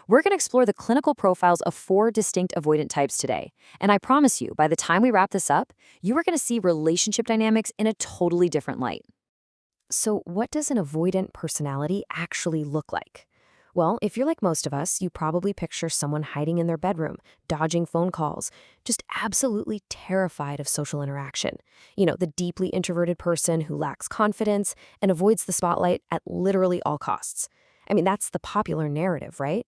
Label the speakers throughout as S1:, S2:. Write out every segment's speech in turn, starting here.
S1: We're going to explore the clinical profiles of 4 distinct avoidant types today. And I promise you, by the time we wrap this up, you are going to see relationship dynamics in a totally different light. So, what does an avoidant personality actually look like? Well, if you're like most of us, you probably picture someone hiding in their bedroom, dodging phone calls, just absolutely terrified of social interaction. The deeply introverted person who lacks confidence and avoids the spotlight at literally all costs. I mean, that's the popular narrative, right?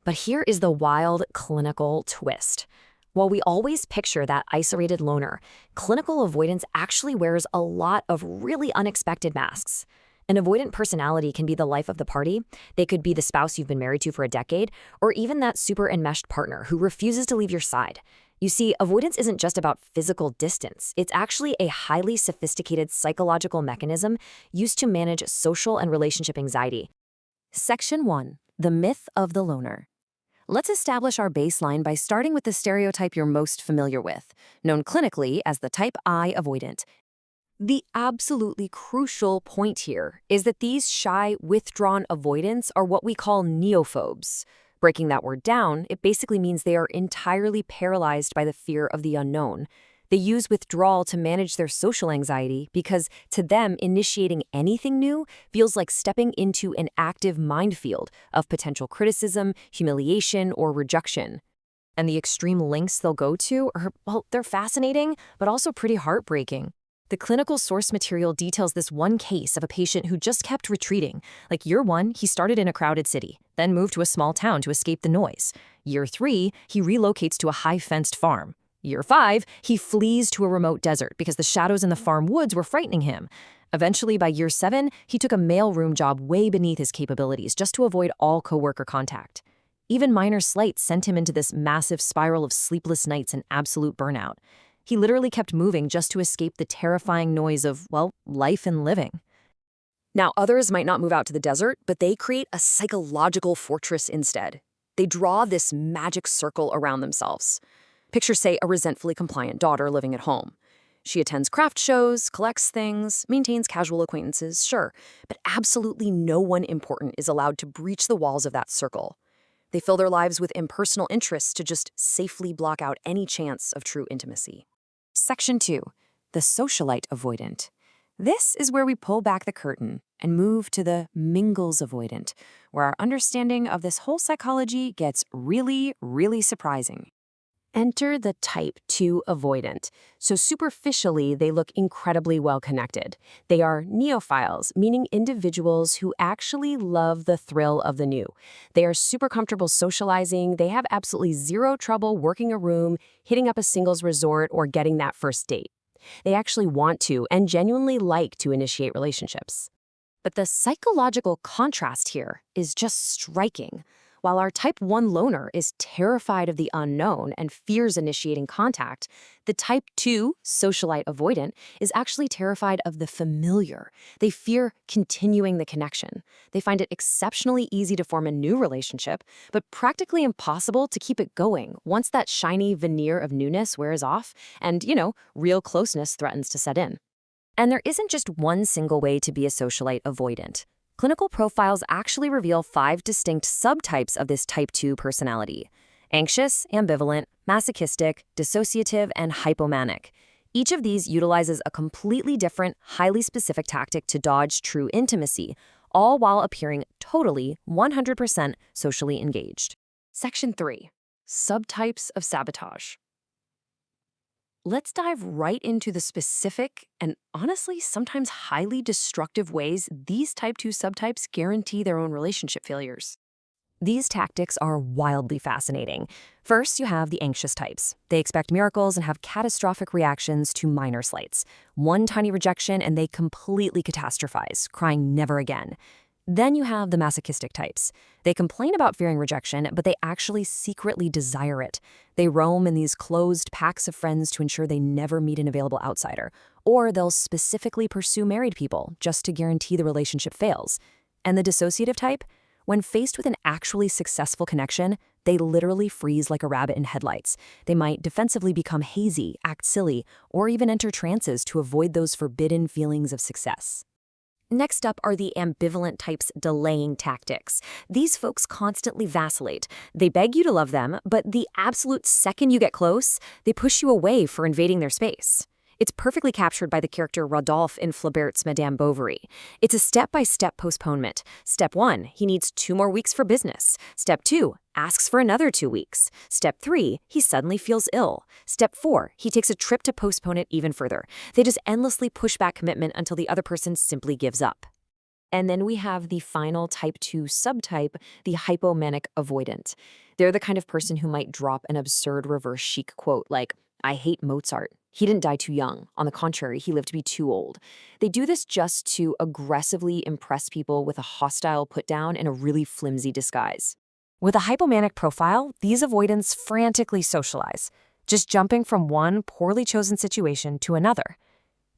S1: But here is the wild clinical twist. While we always picture that isolated loner, clinical avoidance actually wears a lot of really unexpected masks. An avoidant personality can be the life of the party. They could be the spouse you've been married to for a decade, or even that super enmeshed partner who refuses to leave your side. You see, avoidance isn't just about physical distance. It's actually a highly sophisticated psychological mechanism used to manage social and relationship anxiety. Section 1. The myth of the loner. Let's establish our baseline by starting with the stereotype you're most familiar with, known clinically as the type I avoidant. The absolutely crucial point here is that these shy, withdrawn avoidants are what we call neophobes. Breaking that word down, it basically means they are entirely paralyzed by the fear of the unknown. They use withdrawal to manage their social anxiety because, to them, initiating anything new feels like stepping into an active minefield of potential criticism, humiliation, or rejection. And the extreme lengths they'll go to are, well, they're fascinating, but also pretty heartbreaking. The clinical source material details this one case of a patient who just kept retreating. Like year 1, he started in a crowded city, then moved to a small town to escape the noise. Year 3, he relocates to a high-fenced farm. Year 5, he flees to a remote desert because the shadows in the farm woods were frightening him. Eventually, by year 7, he took a mailroom job way beneath his capabilities just to avoid all coworker contact. Even minor slights sent him into this massive spiral of sleepless nights and absolute burnout. He literally kept moving just to escape the terrifying noise of, well, life and living. Now, others might not move out to the desert, but they create a psychological fortress instead. They draw this magic circle around themselves. Picture, say, a resentfully compliant daughter living at home. She attends craft shows, collects things, maintains casual acquaintances, sure, but absolutely no one important is allowed to breach the walls of that circle. They fill their lives with impersonal interests to just safely block out any chance of true intimacy. Section 2. The socialite avoidant. This is where we pull back the curtain and move to the mingles avoidant, where our understanding of this whole psychology gets really, really surprising. Enter the type 2 avoidant. So superficially, they look incredibly well connected. They are neophiles, meaning individuals who actually love the thrill of the new. They are super comfortable socializing. They have absolutely zero trouble working a room, hitting up a singles resort, or getting that first date. They actually want to and genuinely like to initiate relationships. But the psychological contrast here is just striking. While our type 1 loner is terrified of the unknown and fears initiating contact, the type 2 socialite avoidant is actually terrified of the familiar. They fear continuing the connection. They find it exceptionally easy to form a new relationship, but practically impossible to keep it going once that shiny veneer of newness wears off and, real closeness threatens to set in. And there isn't just one single way to be a socialite avoidant. Clinical profiles actually reveal 5 distinct subtypes of this type 2 personality: anxious, ambivalent, masochistic, dissociative, and hypomanic. Each of these utilizes a completely different, highly specific tactic to dodge true intimacy, all while appearing totally 100% socially engaged. Section 3. Subtypes of sabotage. Let's dive right into the specific and honestly sometimes highly destructive ways these type 2 subtypes guarantee their own relationship failures. These tactics are wildly fascinating. First, you have the anxious types. They expect miracles and have catastrophic reactions to minor slights. One tiny rejection and they completely catastrophize, crying never again. Then you have the masochistic types. They complain about fearing rejection, but they actually secretly desire it. They roam in these closed packs of friends to ensure they never meet an available outsider. Or they'll specifically pursue married people just to guarantee the relationship fails. And the dissociative type? When faced with an actually successful connection, they literally freeze like a rabbit in headlights. They might defensively become hazy, act silly, or even enter trances to avoid those forbidden feelings of success. Next up are the ambivalent types' delaying tactics. These folks constantly vacillate. They beg you to love them, but the absolute second you get close, they push you away for invading their space. It's perfectly captured by the character Rodolphe in Flaubert's Madame Bovary. It's a step-by-step postponement. Step 1, he needs 2 more weeks for business. Step 2, asks for another 2 weeks. Step 3, he suddenly feels ill. Step 4, he takes a trip to postpone it even further. They just endlessly push back commitment until the other person simply gives up. And then we have the final type 2 subtype, the hypomanic avoidant. They're the kind of person who might drop an absurd reverse chic quote like, "I hate Mozart. He didn't die too young. On the contrary, he lived to be too old." They do this just to aggressively impress people with a hostile put-down in a really flimsy disguise. With a hypomanic profile, these avoidants frantically socialize, just jumping from one poorly chosen situation to another.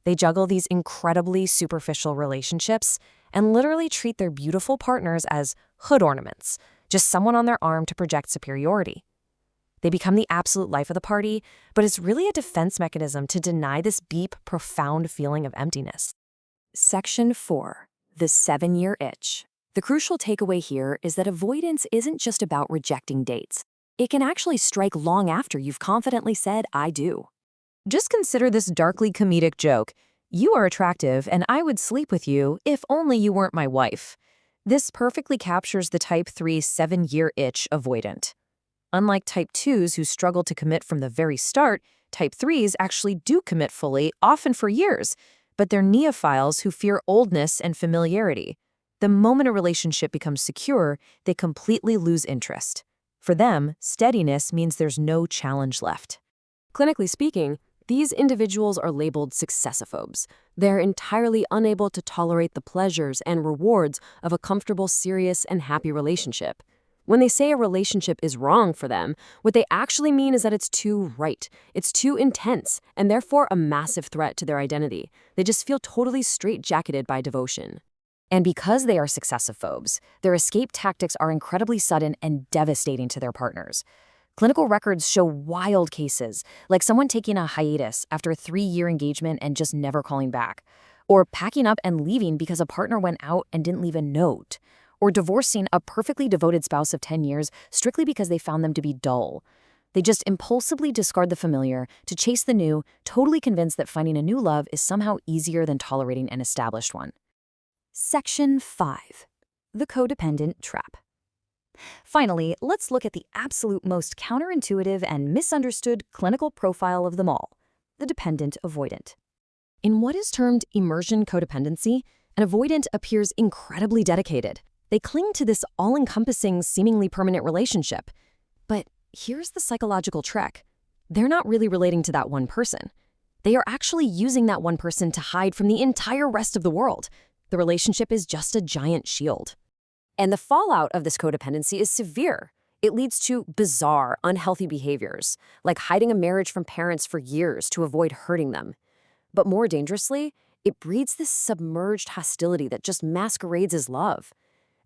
S1: They juggle these incredibly superficial relationships and literally treat their beautiful partners as hood ornaments, just someone on their arm to project superiority. They become the absolute life of the party, but it's really a defense mechanism to deny this deep, profound feeling of emptiness. Section 4. The 7-year itch. The crucial takeaway here is that avoidance isn't just about rejecting dates. It can actually strike long after you've confidently said, "I do." Just consider this darkly comedic joke. "You are attractive, and I would sleep with you if only you weren't my wife." This perfectly captures the type 3 7-year itch avoidant. Unlike type 2s who struggle to commit from the very start, type 3s actually do commit fully, often for years, but they're neophiles who fear oldness and familiarity. The moment a relationship becomes secure, they completely lose interest. For them, steadiness means there's no challenge left. Clinically speaking, these individuals are labeled successophobes. They're entirely unable to tolerate the pleasures and rewards of a comfortable, serious, and happy relationship. When they say a relationship is wrong for them, what they actually mean is that it's too right, it's too intense, and therefore a massive threat to their identity. They just feel totally straitjacketed by devotion. And because they are successophobes, their escape tactics are incredibly sudden and devastating to their partners. Clinical records show wild cases, like someone taking a hiatus after a 3-year engagement and just never calling back, or packing up and leaving because a partner went out and didn't leave a note, or divorcing a perfectly devoted spouse of 10 years strictly because they found them to be dull. They just impulsively discard the familiar to chase the new, totally convinced that finding a new love is somehow easier than tolerating an established one. Section 5. The codependent trap. Finally, let's look at the absolute most counterintuitive and misunderstood clinical profile of them all, the dependent avoidant. In what is termed immersion codependency, an avoidant appears incredibly dedicated. They cling to this all-encompassing, seemingly permanent relationship. But here's the psychological trick. They're not really relating to that one person. They are actually using that one person to hide from the entire rest of the world. The relationship is just a giant shield. And the fallout of this codependency is severe. It leads to bizarre, unhealthy behaviors, like hiding a marriage from parents for years to avoid hurting them. But more dangerously, it breeds this submerged hostility that just masquerades as love.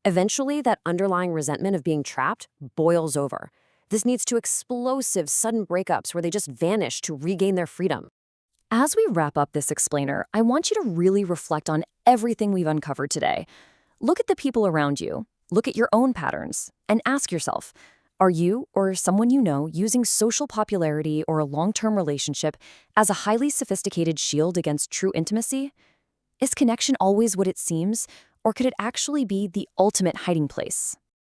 S1: Eventually, that underlying resentment of being trapped boils over. This leads to explosive, sudden breakups where they just vanish to regain their freedom. As we wrap up this explainer, I want you to really reflect on everything we've uncovered today. Look at the people around you, look at your own patterns, and ask yourself, are you or someone you know using social popularity or a long-term relationship as a highly sophisticated shield against true intimacy? Is connection always what it seems, or could it actually be the ultimate hiding place?